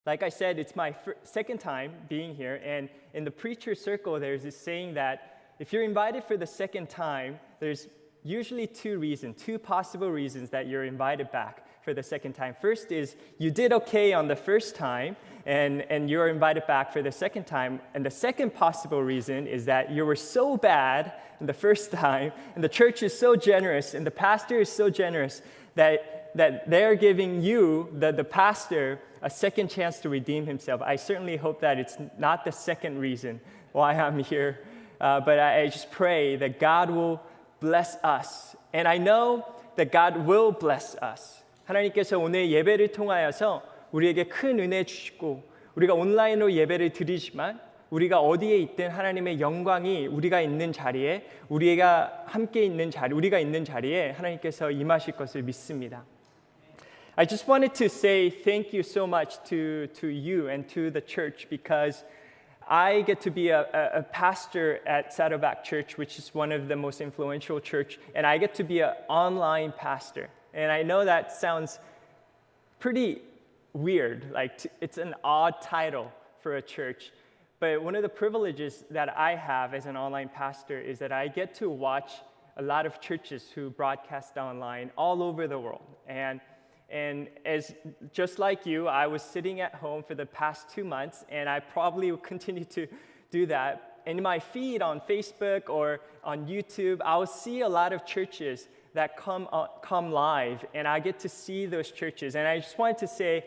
Like I said, it's my second time being here, and in the preacher circle, there's this saying that if you're invited for the second time, there's usually two possible reasons that you're invited back for the second time. First is you did okay on the first time, and you're invited back for the second time. And the second possible reason is that you were so bad in the first time, and the church is so generous, and the pastor is so generous that they're giving you, the pastor, a second chance to redeem himself. I certainly hope that it's not the second reason why I'm here, but I just pray that God will bless us. And I know that God will bless us. 하나님께서 오늘 예배를 통하여서 우리에게 큰 은혜 주시고 우리가 온라인으로 예배를 드리지만 우리가 어디에 있든 하나님의 영광이 우리가 있는 자리에 우리가 함께 있는 자리, 우리가 있는 자리에 하나님께서 임하실 것을 믿습니다. I just wanted to say thank you so much to you and to the church because I get to be a pastor at Saddleback Church, which is one of the most influential church, and I get to be an online pastor. And I know that sounds pretty weird, like it's an odd title for a church. But one of the privileges that I have as an online pastor is that I get to watch a lot of churches who broadcast online all over the world. And as just like you, I was sitting at home for the past 2 months, and I probably will continue to do that. In my feed on Facebook or on YouTube, I'll see a lot of churches that come live, and I get to see those churches. And I just wanted to say,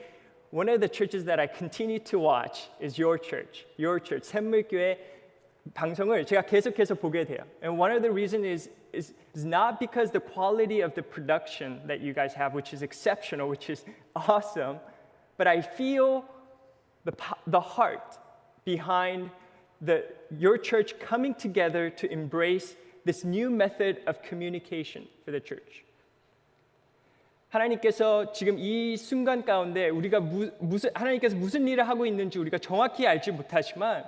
one of the churches that I continue to watch is your church, 샘물교회 방송을 제가 계속해서 보게 돼요. And one of the reasons is not because the quality of the production that you guys have, which is exceptional, which is awesome, but I feel the heart behind your church coming together to embrace this new method of communication for the church. 하나님께서 지금 이 순간 가운데 우리가 하나님께서 무슨 일을 하고 있는지 우리가 정확히 알지 못하지만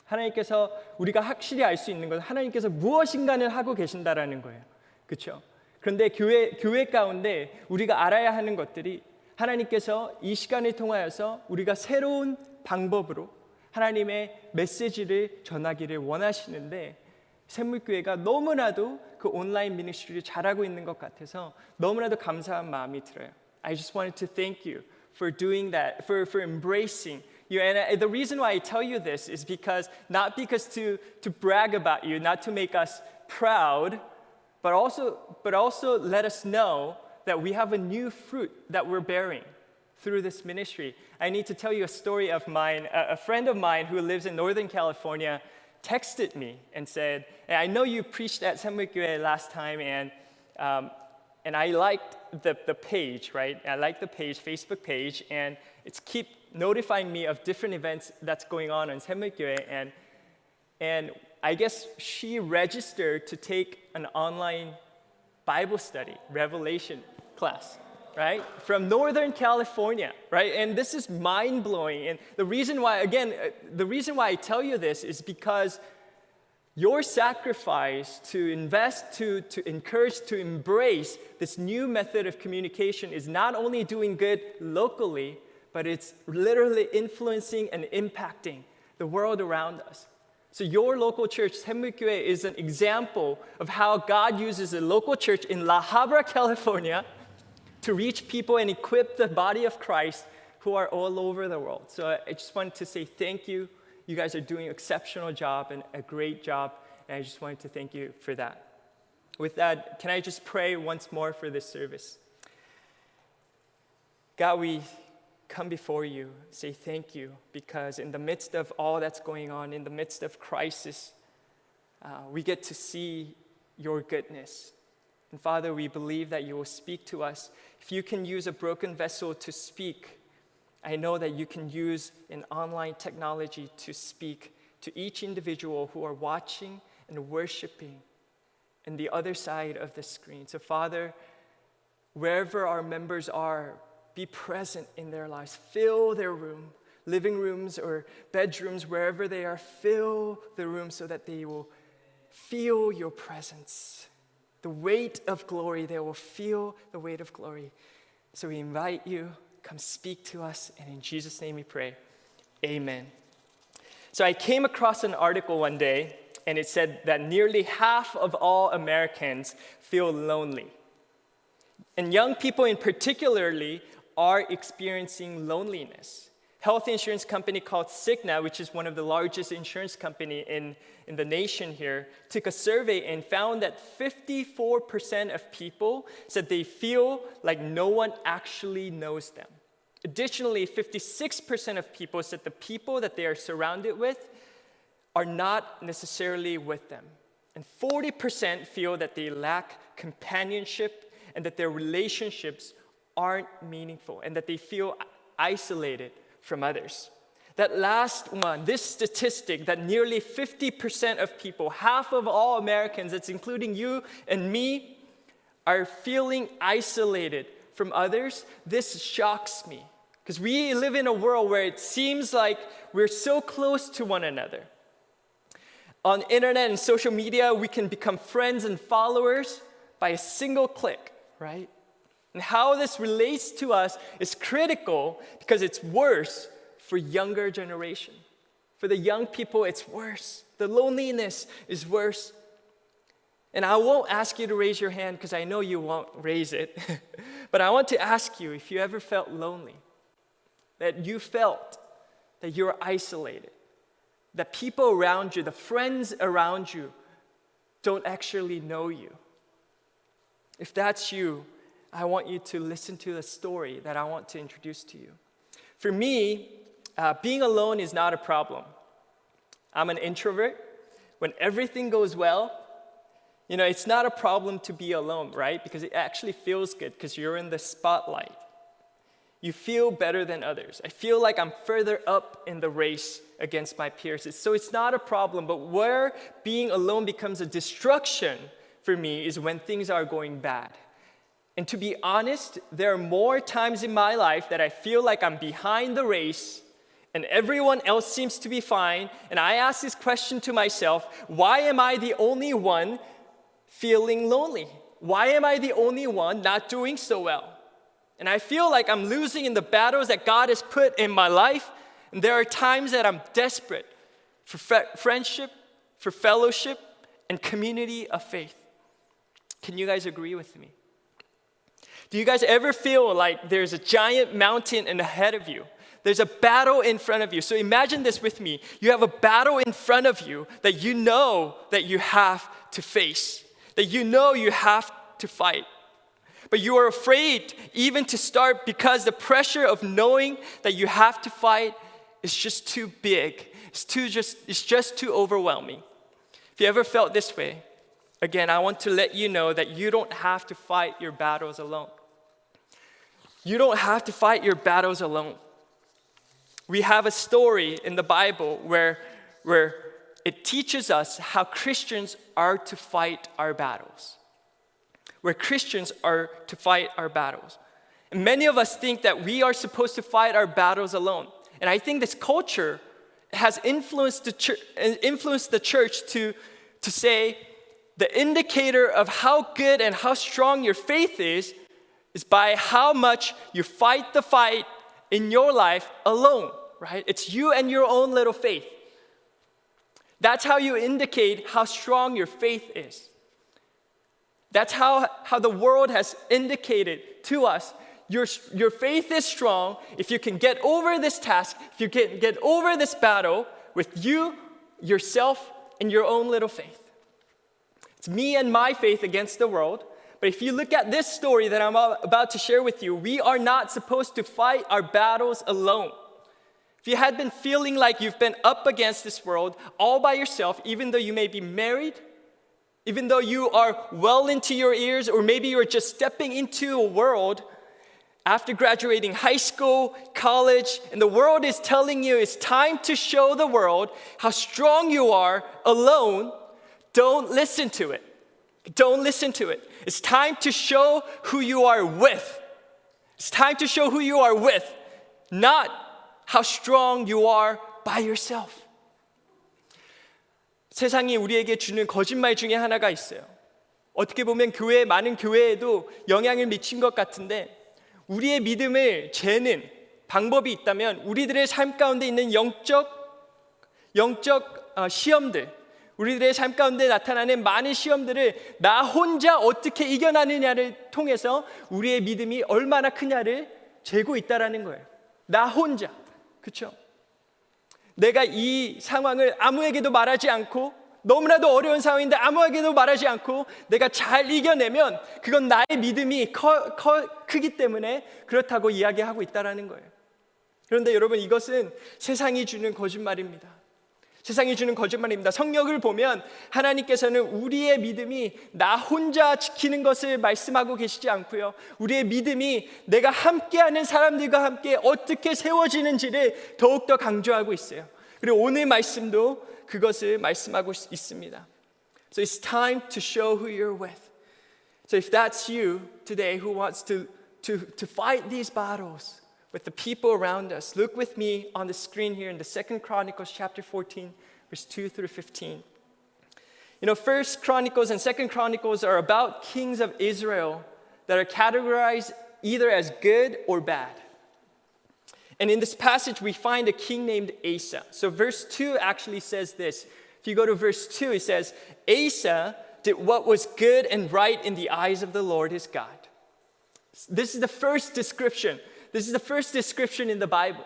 하나님께서 우리가 확실히 알 수 있는 것은 하나님께서 무엇인가는 하고 계신다라는 거예요. 그렇죠? 그런데 교회 가운데 우리가 알아야 하는 것들이 하나님께서 이 시간을 통하여서 우리가 새로운 방법으로 하나님의 메시지를 전하기를 원하시는데 샘물교회가 너무나도 그 온라인 미니스트리를 잘하고 있는 것 같아서 너무나도 감사한 마음이 들어요. I just wanted to thank you for doing that, for embracing you. And the reason why I tell you this is not because to brag about you, not to make us proud, but also let us know that we have a new fruit that we're bearing through this ministry. I need to tell you a story of mine. A friend of mine who lives in Northern California texted me and said, I know you preached at 샘물교회 last time, and I liked the page, right? I liked the page, Facebook page, and it's keep notifying me of different events that's going on in 샘물교회, and I guess she registered to take an online Bible study, Revelation class, right? From Northern California, right? And this is mind-blowing. And the reason why I tell you this is because your sacrifice to invest, to encourage, to embrace this new method of communication is not only doing good locally, but it's literally influencing and impacting the world around us. So your local church, 샘물교회, is an example of how God uses a local church in La Habra, California, to reach people and equip the body of Christ who are all over the world. So I just wanted to say thank you. You guys are doing an exceptional job and a great job, and I just wanted to thank you for that. With that, can I just pray once more for this service? God, we come before you, say thank you, because in the midst of all that's going on, in the midst of crisis, we get to see your goodness. And Father, we believe that you will speak to us. If you can use a broken vessel to speak, I know that you can use an online technology to speak to each individual who are watching and worshiping on the other side of the screen. So Father, wherever our members are, be present in their lives. Fill their room, living rooms or bedrooms, wherever they are, fill the room so that they will feel your presence. The weight of glory, they will feel the weight of glory. So we invite you come speak to us. And in Jesus' name we pray, amen. So I came across an article one day, and it said that nearly half of all Americans feel lonely. And young people in particularly are experiencing loneliness. Health insurance company called Cigna, which is one of the largest insurance company in the nation here, took a survey and found that 54% of people said they feel like no one actually knows them. Additionally, 56% of people said the people that they are surrounded with are not necessarily with them. And 40% feel that they lack companionship and that their relationships aren't meaningful and that they feel isolated from others. That last one, this statistic that nearly 50% of people, half of all Americans, that's including you and me, are feeling isolated from others, this shocks me. Because we live in a world where it seems like we're so close to one another. On internet and social media, we can become friends and followers by a single click, right? And how this relates to us is critical because it's worse for younger generation. For the young people, it's worse. The loneliness is worse. And I won't ask you to raise your hand because I know you won't raise it. But I want to ask you if you ever felt lonely, that you felt that you're isolated, that people around you, the friends around you, don't actually know you. If that's you, I want you to listen to the story that I want to introduce to you. For me, being alone is not a problem. I'm an introvert. When everything goes well, it's not a problem to be alone, right? Because it actually feels good because you're in the spotlight. You feel better than others. I feel like I'm further up in the race against my peers. So it's not a problem, but where being alone becomes a destruction for me is when things are going bad. And to be honest, there are more times in my life that I feel like I'm behind the race and everyone else seems to be fine. And I ask this question to myself, why am I the only one feeling lonely? Why am I the only one not doing so well? And I feel like I'm losing in the battles that God has put in my life. And there are times that I'm desperate for friendship, for fellowship, and community of faith. Can you guys agree with me? Do you guys ever feel like there's a giant mountain ahead of you? There's a battle in front of you. So imagine this with me. You have a battle in front of you that you know that you have to face, that you know you have to fight. But you are afraid even to start because the pressure of knowing that you have to fight is just too big. It's just too overwhelming. If you ever felt this way, again, I want to let you know that you don't have to fight your battles alone. You don't have to fight your battles alone. We have a story in the Bible where it teaches us how Christians are to fight our battles. Where Christians are to fight our battles. And many of us think that we are supposed to fight our battles alone. And I think this culture has influenced the church to say the indicator of how good and how strong your faith is by how much you fight the fight in your life alone, right? It's you and your own little faith. That's how you indicate how strong your faith is. That's how the world has indicated to us. Your faith is strong if you can get over this task, if you can get over this battle with you, yourself, and your own little faith. It's me and my faith against the world. But if you look at this story that I'm about to share with you, we are not supposed to fight our battles alone. If you had been feeling like you've been up against this world all by yourself, even though you may be married, even though you are well into your years, or maybe you're just stepping into a world after graduating high school, college, and the world is telling you it's time to show the world how strong you are alone, don't listen to it. Don't listen to it. It's time to show who you are with. It's time to show who you are with, not how strong you are by yourself. 세상이 우리에게 주는 거짓말 중에 하나가 있어요. 어떻게 보면 많은 교회에도 영향을 미친 것 같은데 우리의 믿음을 재는 방법이 있다면 우리들의 삶 가운데 있는 영적 시험들, 우리들의 삶 가운데 나타나는 많은 시험들을 나 혼자 어떻게 이겨나느냐를 통해서 우리의 믿음이 얼마나 크냐를 재고 있다라는 거예요. 나 혼자. 그렇죠? 내가 이 상황을 아무에게도 말하지 않고, 너무나도 어려운 상황인데 아무에게도 말하지 않고 내가 잘 이겨내면 그건 나의 믿음이 크기 때문에 그렇다고 이야기하고 있다라는 거예요. 그런데 여러분, 이것은 세상이 주는 거짓말입니다. 세상이 주는 거짓말입니다. 성경을 보면 하나님께서는 우리의 믿음이 나 혼자 지키는 것을 말씀하고 계시지 않고요, 우리의 믿음이 내가 함께하는 사람들과 함께 어떻게 세워지는지를 더욱더 강조하고 있어요. 그리고 오늘 말씀도 그것을 말씀하고 있습니다. So it's time to show who you're with. So if that's you today who wants to fight these battles with the people around us, look with me on the screen here in the 2 Chronicles chapter 14, verse 2 through 15. You know, 1 Chronicles and 2 Chronicles are about kings of Israel that are categorized either as good or bad. And in this passage, we find a king named Asa. So verse 2 actually says this. If you go to verse 2, it says, Asa did what was good and right in the eyes of the Lord his God. This is the first description. This is the first description in the Bible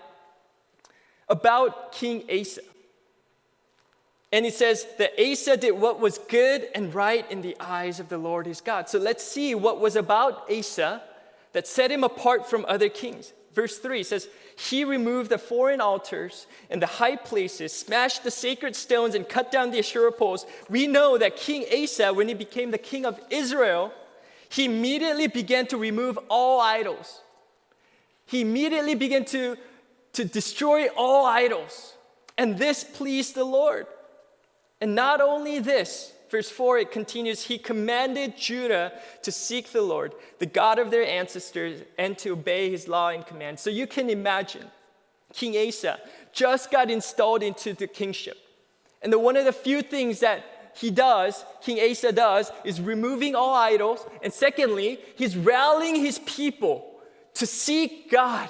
about King Asa. And it says that Asa did what was good and right in the eyes of the Lord his God. So let's see what was about Asa that set him apart from other kings. Verse 3 says, he removed the foreign altars and the high places, smashed the sacred stones, and cut down the Asherah poles. We know that King Asa, when he became the king of Israel, he immediately began to remove all idols. He immediately began to destroy all idols. And this pleased the Lord. And not only this, verse 4, it continues, he commanded Judah to seek the Lord, the God of their ancestors, and to obey his law and commands. So you can imagine, King Asa just got installed into the kingship. And one of the few things that King Asa does, is removing all idols. And secondly, he's rallying his people to seek God.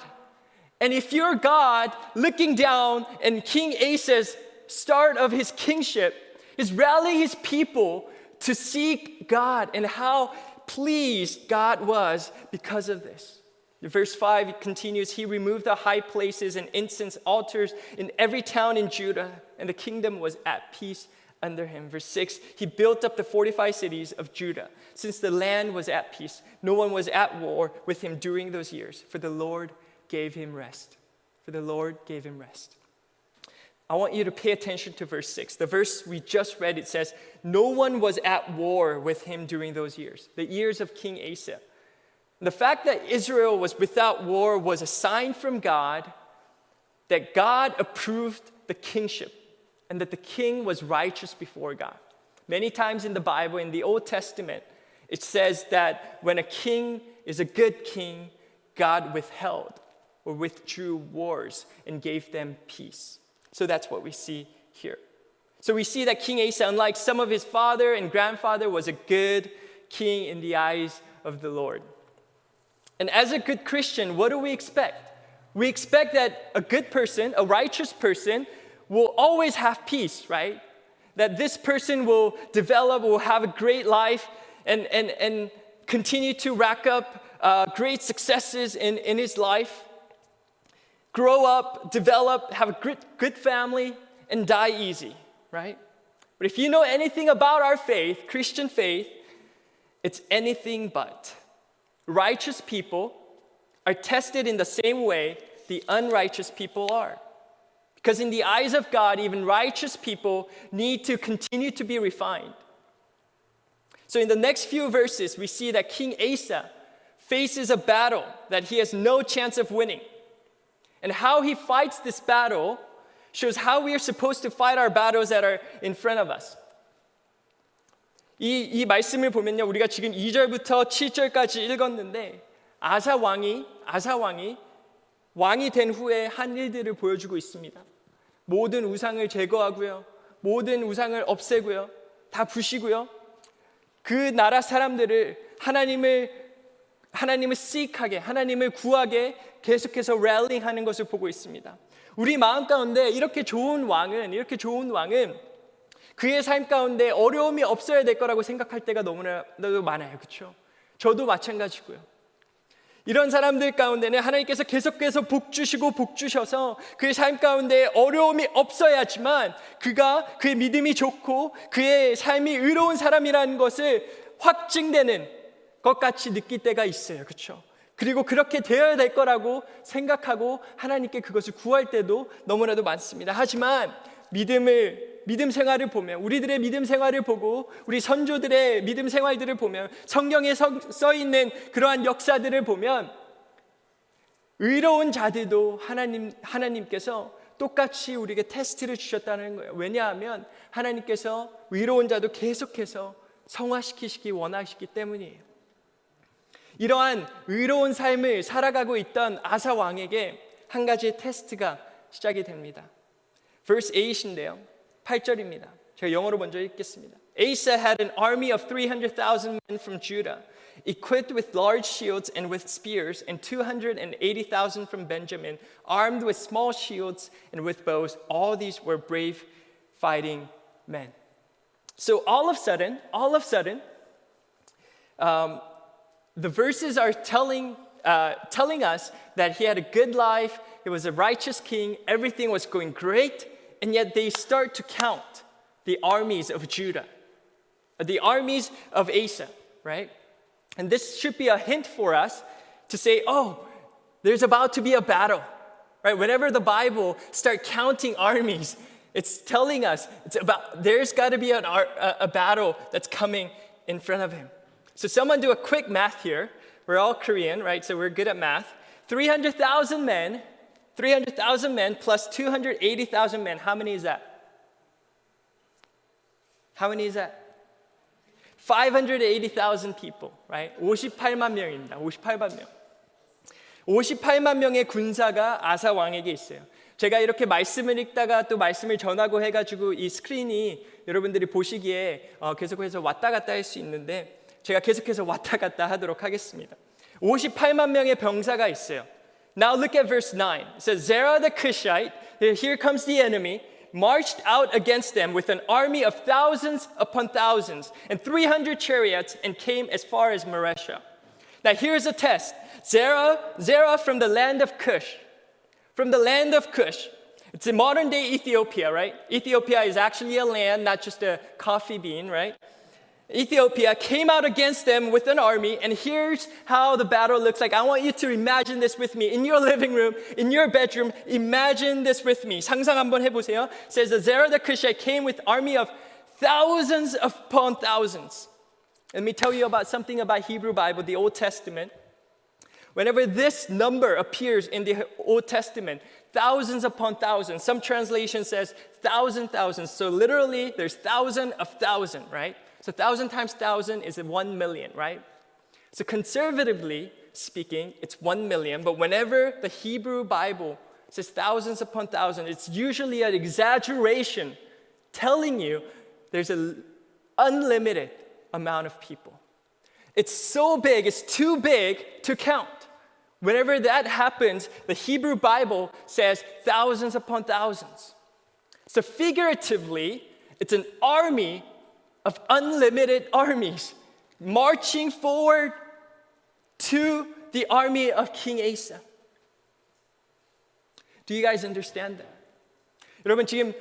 And if you're God looking down and King Asa's start of his kingship is rallying his people to seek God, and how pleased God was because of this. Verse 5, it continues, he removed the high places and incense altars in every town in Judah, and the kingdom was at peace under him. Verse 6, he built up the fortified cities of Judah. Since the land was at peace, no one was at war with him during those years, for the Lord gave him rest. For the Lord gave him rest. I want you to pay attention to verse 6. The verse we just read, it says, no one was at war with him during those years, the years of King Asa. The fact that Israel was without war was a sign from God that God approved the kingship and that the king was righteous before God. Many times in the Bible, in the Old Testament, it says that when a king is a good king, God withheld or withdrew wars and gave them peace. So that's what we see here. So we see that King Asa, unlike some of his father and grandfather, was a good king in the eyes of the Lord. And as a good Christian, what do we expect? We expect that a good person, a righteous person, will always have peace, right? That this person will develop, will have a great life, and continue to rack up great successes in his life. Grow up, develop, have a good family, and die easy, right? But if you know anything about our faith, Christian faith, it's anything but. Righteous people are tested in the same way the unrighteous people are. Because in the eyes of God, even righteous people need to continue to be refined. So in the next few verses, we see that King Asa faces a battle that he has no chance of winning. And how he fights this battle shows how we are supposed to fight our battles that are in front of us. 이 말씀을 보면요, 우리가 지금 2절부터 7절까지 읽었는데 아사 왕이 된 후에 한 일들을 보여주고 있습니다. 모든 우상을 제거하고요, 모든 우상을 없애고요, 다 부시고요, 그 나라 사람들을 하나님을 seek하게, 하나님을 구하게 계속해서 랠링하는 것을 보고 있습니다. 우리 마음 가운데 이렇게 좋은 왕은 그의 삶 가운데 어려움이 없어야 될 거라고 생각할 때가 너무나도 많아요. 그렇죠? 저도 마찬가지고요. 이런 사람들 가운데는 하나님께서 계속해서 복 주시고 복 주셔서 그의 삶 가운데 어려움이 없어야지만 그의 믿음이 좋고 그의 삶이 의로운 사람이라는 것을 확증되는 것 같이 느낄 때가 있어요. 그렇죠? 그리고 그렇게 되어야 될 거라고 생각하고 하나님께 그것을 구할 때도 너무나도 많습니다. 하지만 믿음 생활을 보면, 우리들의 믿음 생활을 보고 우리 선조들의 믿음 생활들을 보면, 성경에 써 있는 그러한 역사들을 보면 의로운 자들도 하나님께서 똑같이 우리에게 테스트를 주셨다는 거예요. 왜냐하면 하나님께서 의로운 자도 계속해서 성화시키시기 원하시기 때문이에요. 이러한 의로운 삶을 살아가고 있던 아사 왕에게 한 가지의 테스트가 시작이 됩니다. verse 8인데요. 8절입니다. 제가 영어로 먼저 읽겠습니다. Asa had an army of 300,000 men from Judah, equipped with large shields and with spears, and 280,000 from Benjamin, armed with small shields and with bows. All these were brave fighting men. So all of a sudden, the verses are telling us that he had a good life, he was a righteous king, everything was going great, and yet they start to count the armies of Judah, the armies of Asa, right? And this should be a hint for us to say, oh, there's about to be a battle, right? Whenever the Bible starts counting armies, it's telling us there's got to be a battle that's coming in front of him. So someone do a quick math here. We're all Korean, right? So we're good at math. 300,000 men plus 280,000 men. How many is that? 580,000 people, right? 58만 명입니다. 58만 명. 58만 명의 군사가 아사 왕에게 있어요. 제가 이렇게 말씀을 읽다가 또 말씀을 전하고 해가지고 이 스크린이 여러분들이 보시기에 계속해서 왔다 갔다 할 수 있는데 제가 계속해서 왔다 갔다 하도록 하겠습니다. 58만 명의 병사가 있어요. Now look at verse 9. It says, Zerah the Cushite, here comes the enemy, marched out against them with an army of thousands upon thousands and 300 chariots and came as far as Maresha. Now here's a test. Zerah from the land of Cush. From the land of Cush. It's in modern day Ethiopia, right? Ethiopia is actually a land, not just a coffee bean, right? Ethiopia came out against them with an army, and here's how the battle looks like. I want you to imagine this with me. In your living room, in your bedroom, imagine this with me. 상상 한번 해보세요. It says that Zerah the Cushite came with army of thousands upon thousands. Let me tell you about something about Hebrew Bible, the Old Testament. Whenever this number appears in the Old Testament, thousands upon thousands. Some translation says thousands. So literally, there's thousand of thousand, right? So 1,000 times 1,000 is 1 million, right? So conservatively speaking, it's 1 million. But whenever the Hebrew Bible says thousands upon thousands, it's usually an exaggeration telling you there's an unlimited amount of people. It's so big, it's too big to count. Whenever that happens, the Hebrew Bible says thousands upon thousands. So figuratively, it's an army of unlimited armies marching forward to the army of King Asa. Do you guys understand that? 여러분 지금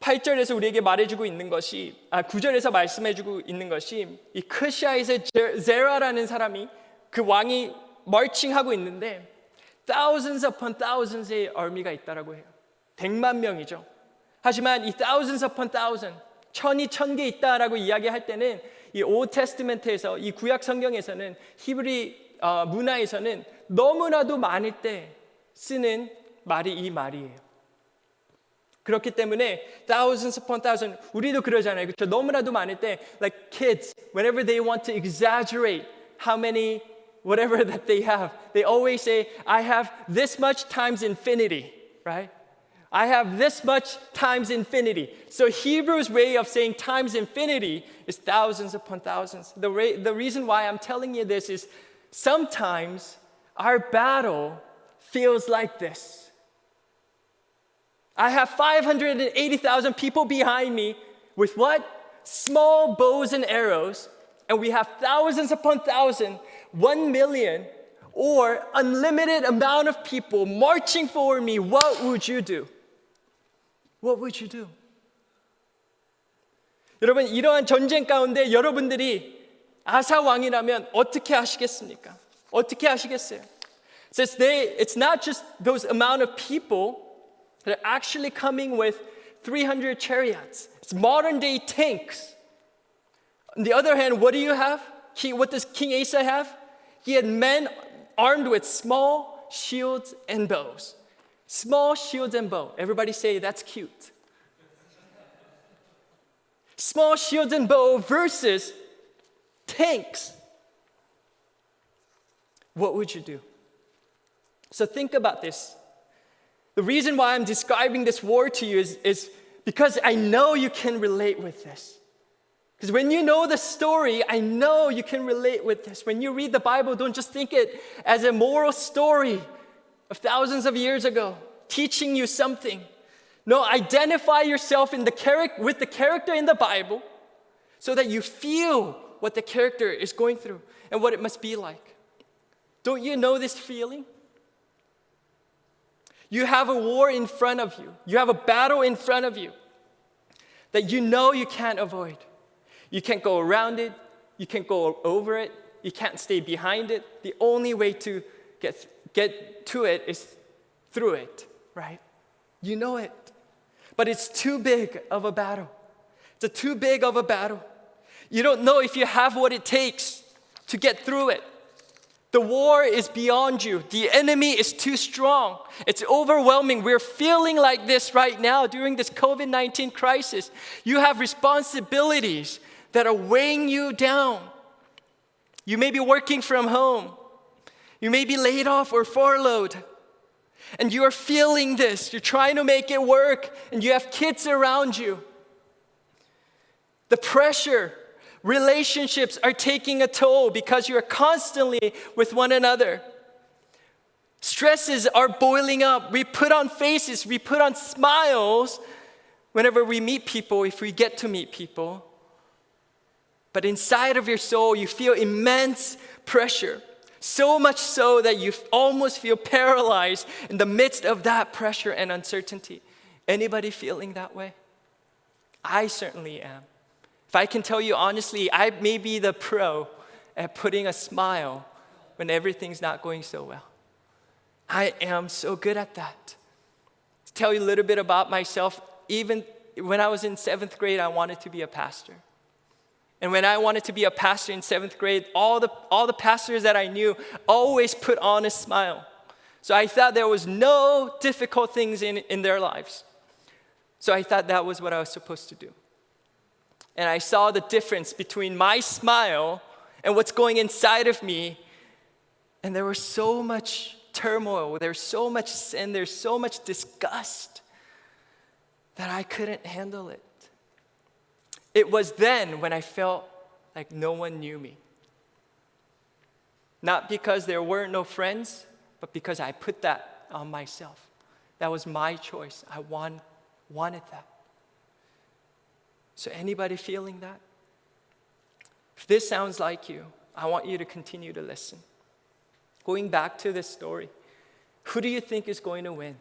8절에서 우리에게 말해주고 있는 것이 9절에서 말씀해주고 있는 것이 이 크시아의 제라라는 사람이 그 왕이 marching하고 있는데 thousands upon thousands의 army가 있다라고 해요. 100만 명이죠. 하지만 이 thousands upon thousands 천이 1,000개 있다라고 이야기할 때는 이 Old Testament에서 이 구약 성경에서는 히브리 문화에서는 너무나도 많을 때 쓰는 말이 이 말이에요. 그렇기 때문에 thousands upon thousands 우리도 그러잖아요. 그렇죠? 너무나도 많을 때 like kids whenever they want to exaggerate how many whatever that they have they always say I have this much times infinity, right? I have this much times infinity. So Hebrew's way of saying times infinity is thousands upon thousands. The reason why I'm telling you this is sometimes our battle feels like this. I have 580,000 people behind me with what? Small bows and arrows, and we have thousands upon thousands, 1 million, or unlimited amount of people marching for me. What would you do? What would you do? 여러분, 이러한 전쟁 가운데 여러분들이 아사 왕이라면 어떻게 하시겠습니까? 어떻게 하시겠어요? Since it's not just those amount of people that are actually coming with 300 chariots. It's modern day tanks. On the other hand, what do you have? What does King Asa have? He had men armed with small shields and bows. Small shields and bow. Everybody say, that's cute. Small shields and bow versus tanks. What would you do? So think about this. The reason why I'm describing this war to you is because I know you can relate with this. Because when you know the story, I know you can relate with this. When you read the Bible, don't just think it as a moral story of thousands of years ago, teaching you something. No, identify yourself with the character in the Bible so that you feel what the character is going through and what it must be like. Don't you know this feeling? You have a war in front of you. You have a battle in front of you that you know you can't avoid. You can't go around it. You can't go over it. You can't stay behind it. The only way to get to it is through it, right? You know it. But it's too big of a battle. It's too big of a battle. You don't know if you have what it takes to get through it. The war is beyond you. The enemy is too strong. It's overwhelming. We're feeling like this right now during this COVID-19 crisis. You have responsibilities that are weighing you down. You may be working from home. You may be laid off or furloughed. And you are feeling this. You're trying to make it work. And you have kids around you. The pressure. Relationships are taking a toll because you are constantly with one another. Stresses are boiling up. We put on faces, we put on smiles whenever we meet people, if we get to meet people. But inside of your soul, you feel immense pressure. So much so that you almost feel paralyzed in the midst of that pressure and uncertainty. Anybody feeling that way? I certainly am. If I can tell you honestly, I may be the pro at putting a smile when everything's not going so well. I am so good at that. To tell you a little bit about myself, even when I was in 7th grade, I wanted to be a pastor. And when I wanted to be a pastor in 7th grade, all the pastors that I knew always put on a smile. So I thought there was no difficult things in their lives. So I thought that was what I was supposed to do. And I saw the difference between my smile and what's going inside of me. And there was so much turmoil, there's so much sin, there's so much disgust that I couldn't handle it. It was then when I felt like no one knew me. Not because there were no friends, but because I put that on myself. That was my choice. I wanted that. So anybody feeling that? If this sounds like you, I want you to continue to listen. Going back to this story, who do you think is going to win?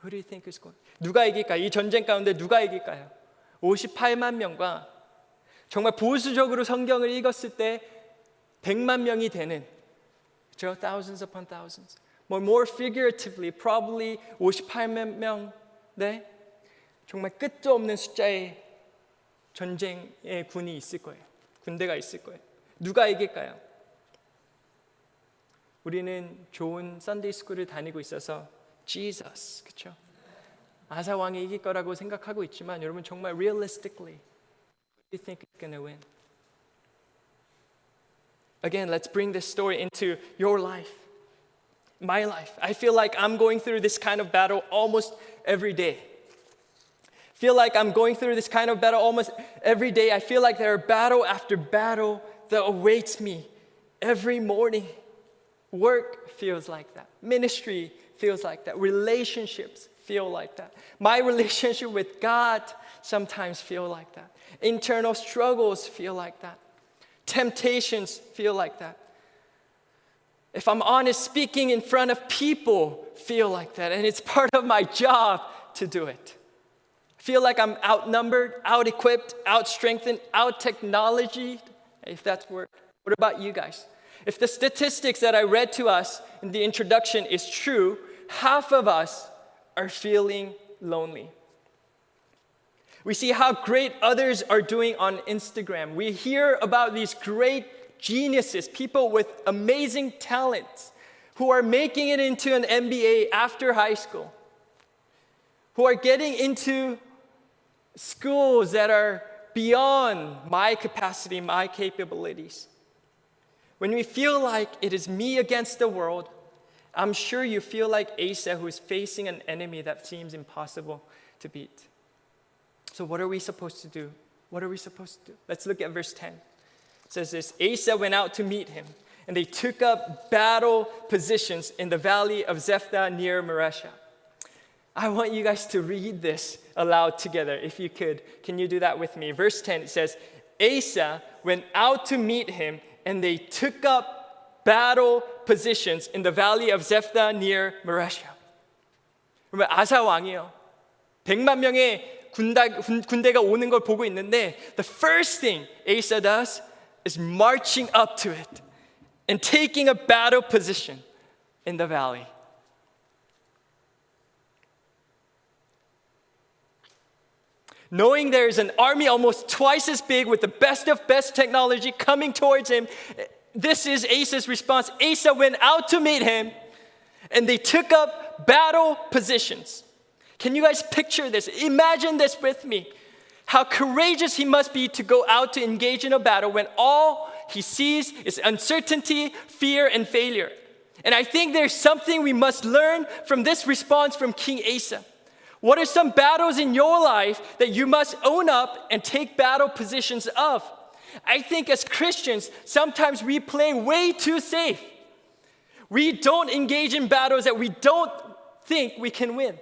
Who do you think is going? 누가 이길까요? 이 전쟁 가운데 누가 이길까요? 58만 명과 정말 보수적으로 성경을 읽었을 때 100만 명이 되는, 그렇죠? Thousands upon thousands. More figuratively, probably 58만 명, 네? 정말 끝도 없는 숫자의 전쟁의 군이 있을 거예요. 군대가 있을 거예요. 누가 이길까요? 우리는 좋은 썬데이 스쿨을 다니고 있어서 Jesus, 그렇죠? 아사 왕이 이길 거라고 생각하고 있지만 여러분 정말 realistically, who do you think is going to win? Again, let's bring this story into your life, my life. I feel like I'm going through this kind of battle almost every day. Feel like I'm going through this kind of battle almost every day. I feel like there are battle after battle that awaits me every morning. Work feels like that. Ministry feels like that. Relationships feel like that. My relationship with God sometimes feel like that. Internal struggles feel like that. Temptations feel like that. If I'm honest, speaking in front of people feel like that. And it's part of my job to do it. Feel like I'm outnumbered, out-equipped, out-strengthened, out-technologied, if that's word. What about you guys? If the statistics that I read to us in the introduction is true, half of us are feeling lonely. We see how great others are doing on Instagram. We hear about these great geniuses, people with amazing talents, who are making it into an MBA after high school, who are getting into schools that are beyond my capacity, my capabilities. When we feel like it is me against the world, I'm sure you feel like Asa, who is facing an enemy that seems impossible to beat. So what are we supposed to do? What are we supposed to do? Let's look at verse 10. It says this, Asa went out to meet him, and they took up battle positions in the valley of Zephath near Mareshah. I want you guys to read this aloud together, if you could. Can you do that with me? Verse 10, it says, Asa went out to meet him, and they took up battle positions in the valley of Zephath near Mareshah. 그러면 아사 왕이요. 100만 명의 군대가 오는 걸 보고 있는데 the first thing Asa does is marching up to it and taking a battle position in the valley. Knowing there is an army almost twice as big with the best of best technology coming towards him, this is Asa's response. Asa went out to meet him, and they took up battle positions. Can you guys picture this? Imagine this with me. How courageous he must be to go out to engage in a battle when all he sees is uncertainty, fear, and failure. And I think there's something we must learn from this response from King Asa. What are some battles in your life that you must own up and take battle positions of? I think as Christians, sometimes we play way too safe. We don't engage in battles that we don't think we can win.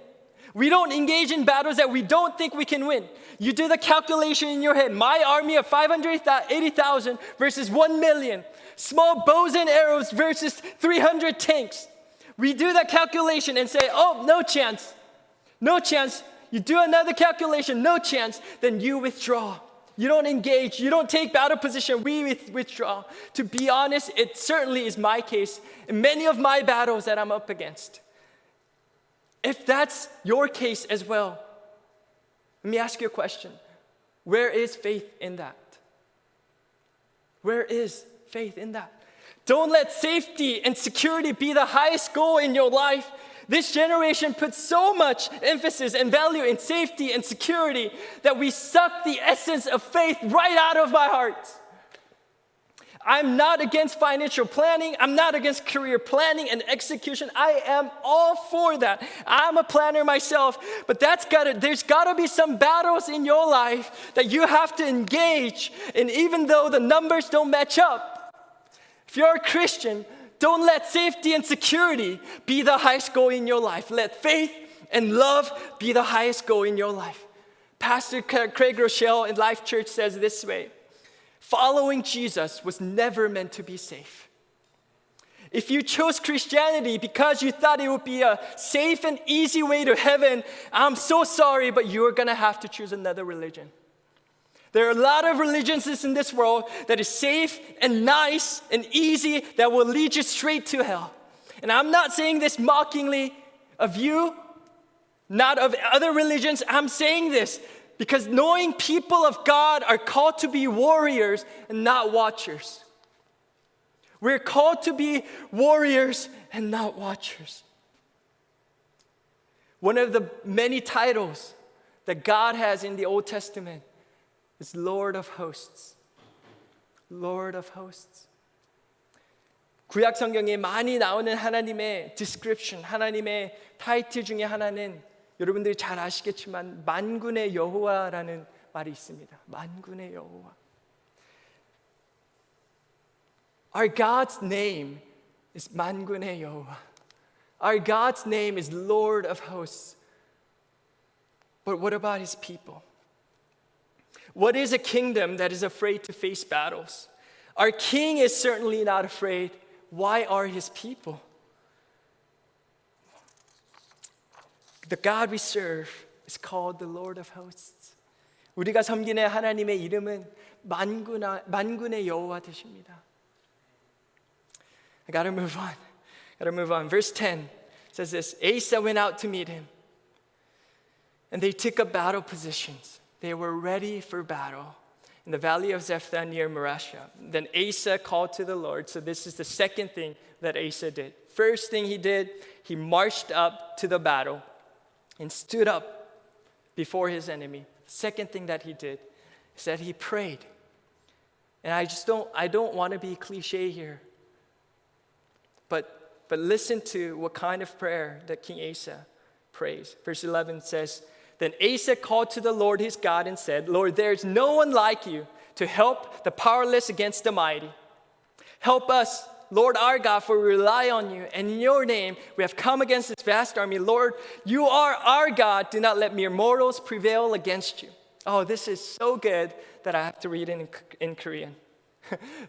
We don't engage in battles that we don't think we can win. You do the calculation in your head. My army of 580,000 versus 1 million. Small bows and arrows versus 300 tanks. We do that calculation and say, oh, no chance. No chance. You do another calculation, no chance. Then you withdraw. You don't engage. You don't take battle position. We withdraw. To be honest, it certainly is my case in many of my battles that I'm up against. If that's your case as well, let me ask you a question. Where is faith in that? Where is faith in that? Don't let safety and security be the highest goal in your life. This generation puts so much emphasis and value in safety and security that we suck the essence of faith right out of my heart. I'm not against financial planning. I'm not against career planning and execution. I am all for that. I'm a planner myself, but there's got to be some battles in your life that you have to engage in, even though the numbers don't match up. If you're a Christian, don't let safety and security be the highest goal in your life. Let faith and love be the highest goal in your life. Pastor Craig Rochelle in Life Church says this way: following Jesus was never meant to be safe. If you chose Christianity because you thought it would be a safe and easy way to heaven, I'm so sorry, but you're gonna have to choose another religion. There are a lot of religions in this world that is safe and nice and easy that will lead you straight to hell. And I'm not saying this mockingly of you, not of other religions. I'm saying this because knowing people of God are called to be warriors and not watchers. We're called to be warriors and not watchers. One of the many titles that God has in the Old Testament is Lord of Hosts. Lord of Hosts. 구약 성경에 많이 나오는 하나님의 description, 하나님의 타이틀 중에 하나는 여러분들이 잘 아시겠지만 만군의 여호와라는 말이 있습니다. 만군의 여호와. Our God's name is 만군의 여호와. Our God's name is Lord of hosts. But what about his people? What is a kingdom that is afraid to face battles? Our king is certainly not afraid. Why are his people? The God we serve is called the Lord of hosts. 우리가 섬기는 하나님의 이름은 만군의 여호와 되십니다. I gotta move on. Verse 10 says this, Asa went out to meet him, and they took up battle positions. They were ready for battle in the valley of Zephthah near Marashah. Then Asa called to the Lord. So this is the second thing that Asa did. First thing he did, he marched up to the battle and stood up before his enemy. Second thing that he did is that he prayed. And I don't want to be cliche here. But listen to what kind of prayer that King Asa prays. Verse 11 says, Then Asa called to the Lord his God and said, Lord, there is no one like you to help the powerless against the mighty. Help us, Lord our God, for we rely on you. And in your name we have come against this vast army. Lord, you are our God. Do not let mere mortals prevail against you. Oh, this is so good that I have to read it in Korean.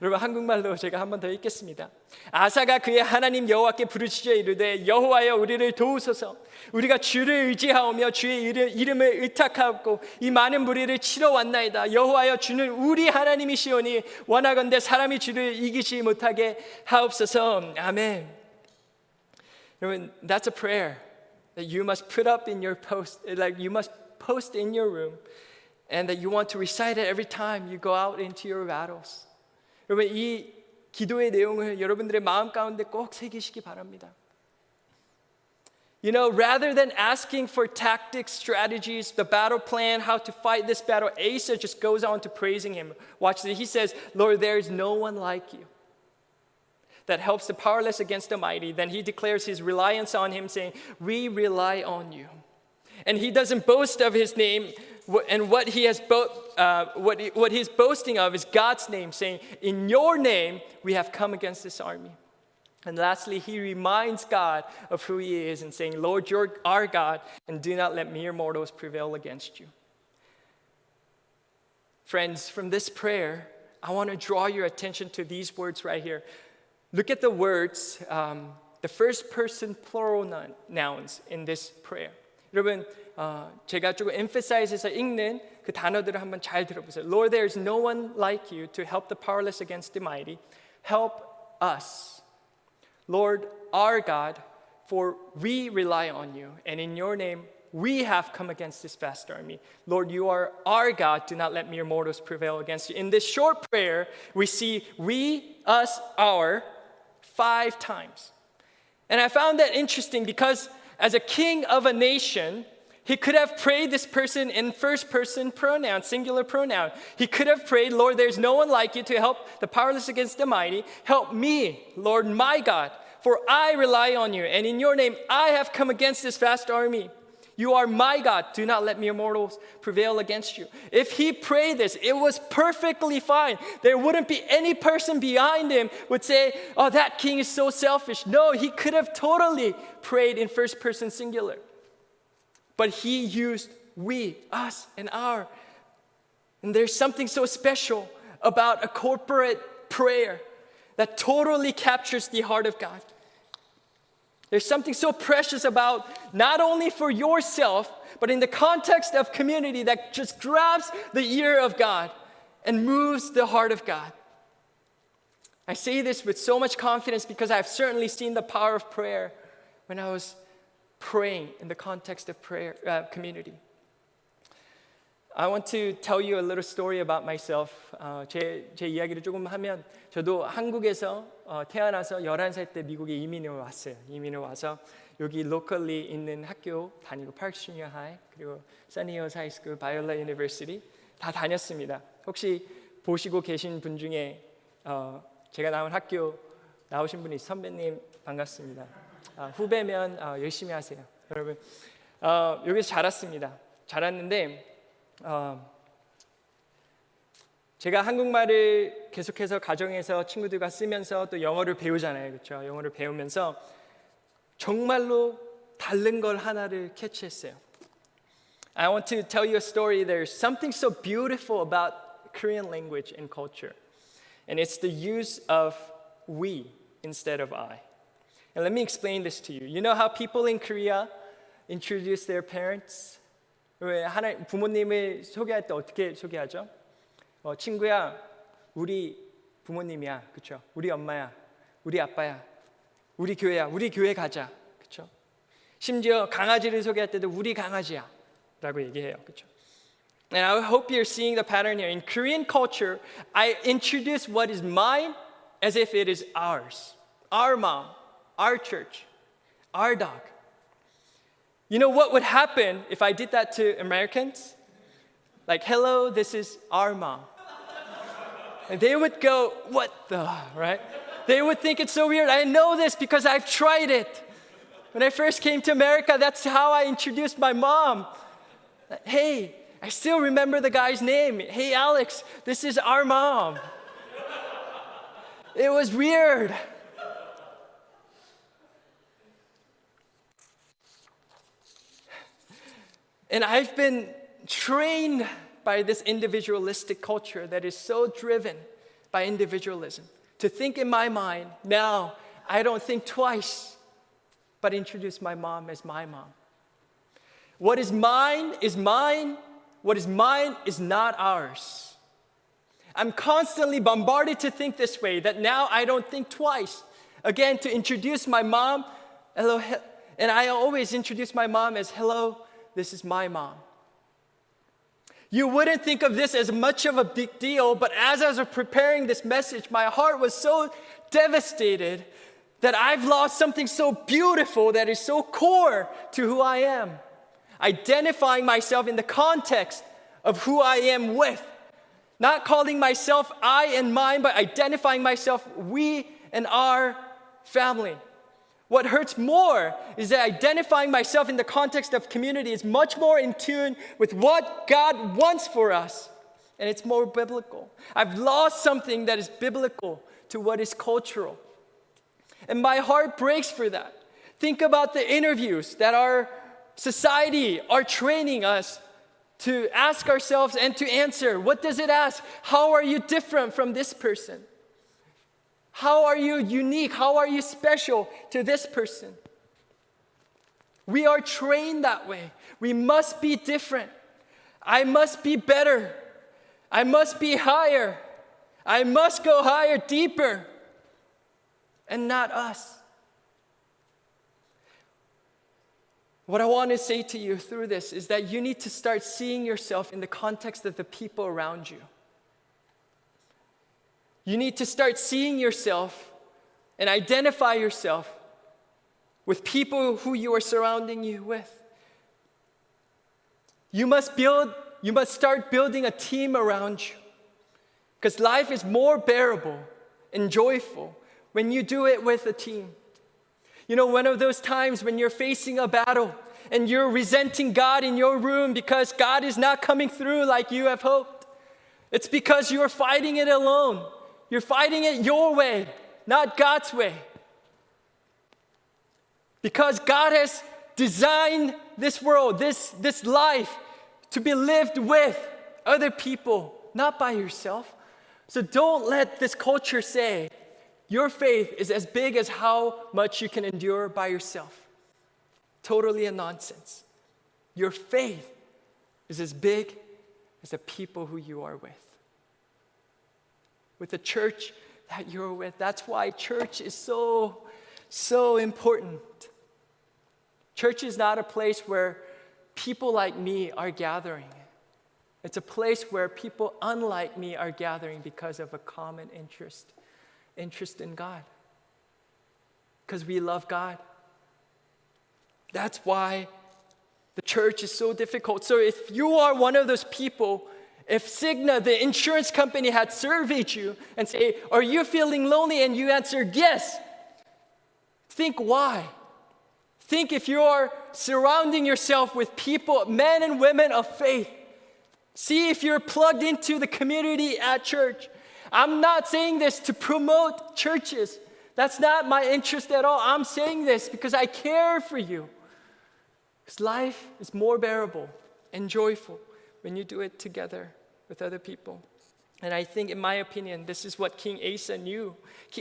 여러분 한국말로 제가 한 번 더 읽겠습니다. 아사가 그의 하나님 여호와께 부르짖어 이르되 여호와여 우리를 도우소서. 우리가 주를 의지하오며 주의 이름을 의탁하고 이 많은 무리를 치러 왔나이다. 여호와여 주는 우리 하나님이시오니 원하건대 사람이 주를 이기지 못하게 하옵소서. 아멘. 여러분, that's a prayer that you must put up in your post, like you must post in your room, and that you want to recite it every time you go out into your battles. 여러분 이 기도의 내용을 여러분들의 마음 가운데 꼭 새기시기 바랍니다. You know, rather than asking for tactics, strategies, the battle plan, how to fight this battle, Asa just goes on to praising him. Watch this. He says, Lord, there is no one like you that helps the powerless against the mighty. Then he declares his reliance on him, saying, we rely on you. And he doesn't boast of his name, and what he's boasting of is God's name, saying, in your name we have come against this army. And lastly, he reminds God of who he is and saying, Lord, you're our God, and do not let mere mortals prevail against you. Friends, from this prayer, I want to draw your attention to these words right here. Look at the words, the first person plural nouns in this prayer. 여러분, 제가 조금 emphasize해서 읽는 그 단어들을 한번 잘 들어보세요. Lord, there is no one like you to help the powerless against the mighty. Help us, Lord, our God, for we rely on you, and in your name we have come against this vast army. Lord, you are our God. Do not let mere mortals prevail against you. In this short prayer, we see we, us, our 5 times. And I found that interesting because as a king of a nation, he could have prayed this person in first person pronoun, singular pronoun. He could have prayed, Lord, there's no one like you to help the powerless against the mighty. Help me, Lord, my God, for I rely on you. And in your name, I have come against this vast army. You are my God. Do not let mere mortals prevail against you. If he prayed this, it was perfectly fine. There wouldn't be any person behind him would say, oh, that king is so selfish. No, he could have totally prayed in first person singular. But he used we, us, and our. And there's something so special about a corporate prayer that totally captures the heart of God. There's something so precious about not only for yourself, but in the context of community that just grabs the ear of God and moves the heart of God. I say this with so much confidence because I've certainly seen the power of prayer when I was praying in the context of prayer community. I want to tell you a little story about myself. 제 이야기를 조금 하면 저도 한국에서 태어나서 11살 때 미국에 이민을 왔어요. 이민을 와서 여기 로컬리 있는 학교 다니고 파크 주니어 하이 그리고 써니힐스 하이스쿨 바이올라 유니버시티 다 다녔습니다. 혹시 보시고 계신 분 중에 제가 나온 학교 나오신 분이 선배님 반갑습니다. 후배면 열심히 하세요. 여러분 여기서 자랐습니다. 자랐는데 제가 한국말을 계속해서 가정에서 친구들과 쓰면서 또 영어를 배우잖아요. 그렇죠? 영어를 배우면서 정말로 다른 걸 하나를 캐치했어요. I want to tell you a story. There's something so beautiful about Korean language and culture. And it's the use of we instead of I. And let me explain this to you. You know how people in Korea introduce their parents? 부모님을 소개할 때 어떻게 소개하죠? 친구야, 우리 부모님이야, 그렇죠? 우리 엄마야, 우리 아빠야, 우리 교회야, 우리 교회 가자, 그렇죠? 심지어 강아지를 소개할 때도 우리 강아지야 라고 얘기해요, 그렇죠? And I hope you're seeing the pattern here. In Korean culture, I introduce what is mine as if it is ours. Our mom, our church, our dog. You know what would happen if I did that to Americans? Like, hello, this is our mom. And they would go, what the, right? They would think it's so weird. I know this because I've tried it. When I first came to America, that's how I introduced my mom. Hey, I still remember the guy's name. Hey, Alex, this is our mom. It was weird. And I've been trained by this individualistic culture that is so driven by individualism to think in my mind, now I don't think twice, but introduce my mom as my mom. What is mine is mine. What is mine is not ours. I'm constantly bombarded to think this way, that now I don't think twice. Again, to introduce my mom, hello, and I always introduce my mom as, hello, this is my mom. You wouldn't think of this as much of a big deal, but as I was preparing this message, my heart was so devastated that I've lost something so beautiful that is so core to who I am. Identifying myself in the context of who I am with. Not calling myself I and mine, but identifying myself we and our family. What hurts more is that identifying myself in the context of community is much more in tune with what God wants for us, and it's more biblical. I've lost something that is biblical to what is cultural, and my heart breaks for that. Think about the interviews that our society are training us to ask ourselves and to answer. What does it ask? How are you different from this person? How are you unique? How are you special to this person? We are trained that way. We must be different. I must be better. I must be higher. I must go higher, deeper. And not us. What I want to say to you through this is that you need to start seeing yourself in the context of the people around you. You need to start seeing yourself and identify yourself with people who you are surrounding you with. You must start building a team around you. Because life is more bearable and joyful when you do it with a team. You know, one of those times when you're facing a battle and you're resenting God in your room because God is not coming through like you have hoped. It's because you're fighting it alone. You're fighting it your way, not God's way. Because God has designed this world, this life, to be lived with other people, not by yourself. So don't let this culture say, your faith is as big as how much you can endure by yourself. Totally a nonsense. Your faith is as big as the people who you are with the church that you're with. That's why church is so important. Church is not a place where people like me are gathering. It's a place where people unlike me are gathering because of a common interest in God. Because we love God. That's why the church is so difficult. So if you are one of those people, if Cigna, the insurance company, had surveyed you and say, are you feeling lonely? And you answered yes. Think why. Think if you are surrounding yourself with people, men and women of faith. See if you're plugged into the community at church. I'm not saying this to promote churches. That's not my interest at all. I'm saying this because I care for you. Because life is more bearable and joyful when you do it together with other people. And I think, in my opinion, this is what King Asa knew.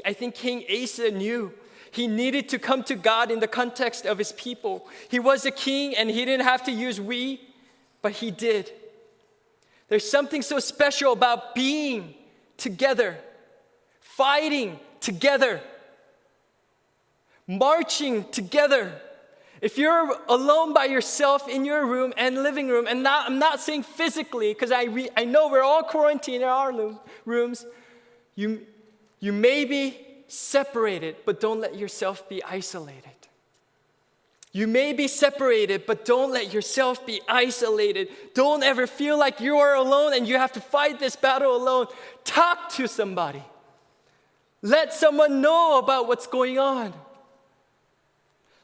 I think King Asa knew he needed to come to God in the context of his people. He was a king and he didn't have to use we, but he did. There's something so special about being together, fighting together, marching together. If you're alone by yourself in your room and living room, and I'm not saying physically, because I know we're all quarantined in our rooms, you may be separated, but don't let yourself be isolated. You may be separated, but don't let yourself be isolated. Don't ever feel like you are alone and you have to fight this battle alone. Talk to somebody. Let someone know about what's going on.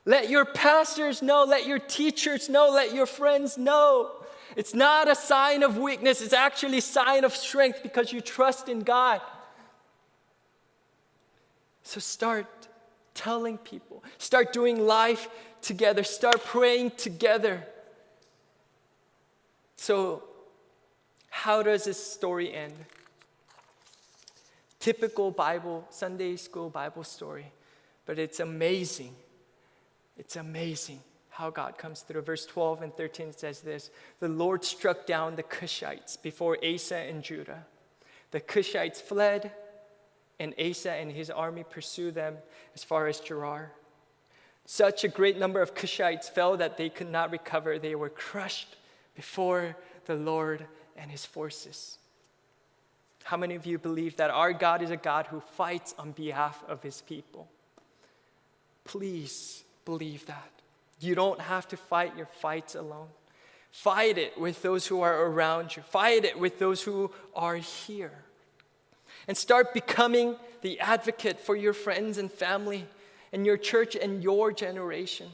Let your pastors know, let your teachers know, let your friends know. It's not a sign of weakness, it's actually a sign of strength because you trust in God. So start telling people, start doing life together, start praying together. So, how does this story end? Typical Sunday school Bible story, but it's amazing. It's amazing how God comes through. Verse 12 and 13 says this: the Lord struck down the Cushites before Asa and Judah. The Cushites fled, and Asa and his army pursued them as far as Gerar. Such a great number of Cushites fell that they could not recover. They were crushed before the Lord and his forces. How many of you believe that our God is a God who fights on behalf of his people? Please believe that. You don't have to fight your fights alone. Fight it with those who are around you. Fight it with those who are here. And start becoming the advocate for your friends and family and your church and your generation.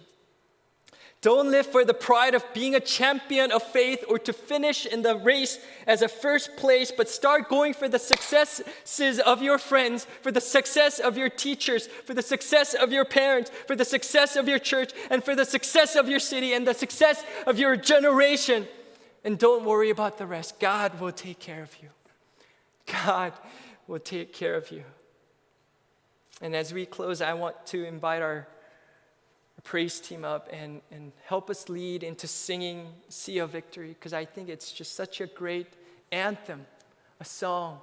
Don't live for the pride of being a champion of faith or to finish in the race as a first place, but start going for the successes of your friends, for the success of your teachers, for the success of your parents, for the success of your church, and for the success of your city and the success of your generation. And don't worry about the rest. God will take care of you. God will take care of you. And as we close, I want to invite our praise team up and help us lead into singing Sea of Victory, because I think it's just such a great anthem, a song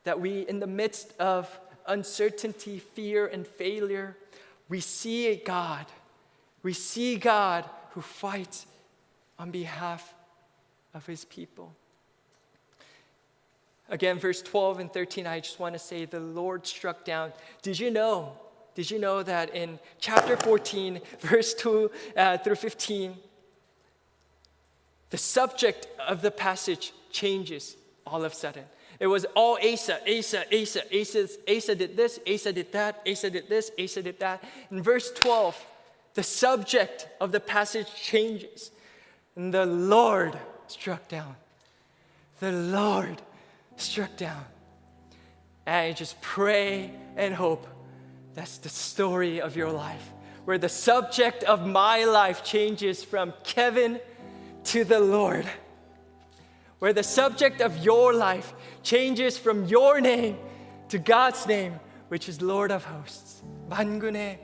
that we, in the midst of uncertainty, fear, and failure, we see God. We see God who fights on behalf of his people. Again, verse 12 and 13, I just want to say the Lord struck down. Did you know that in chapter 14, verse 2 through 15, the subject of the passage changes all of a sudden. It was all Asa did this, Asa did that, Asa did this, Asa did that. In verse 12, the subject of the passage changes. And the Lord struck down. The Lord struck down. And I just pray and hope that's the story of your life, where the subject of my life changes from Kevin to the Lord. Where the subject of your life changes from your name to God's name, which is Lord of hosts. 만군의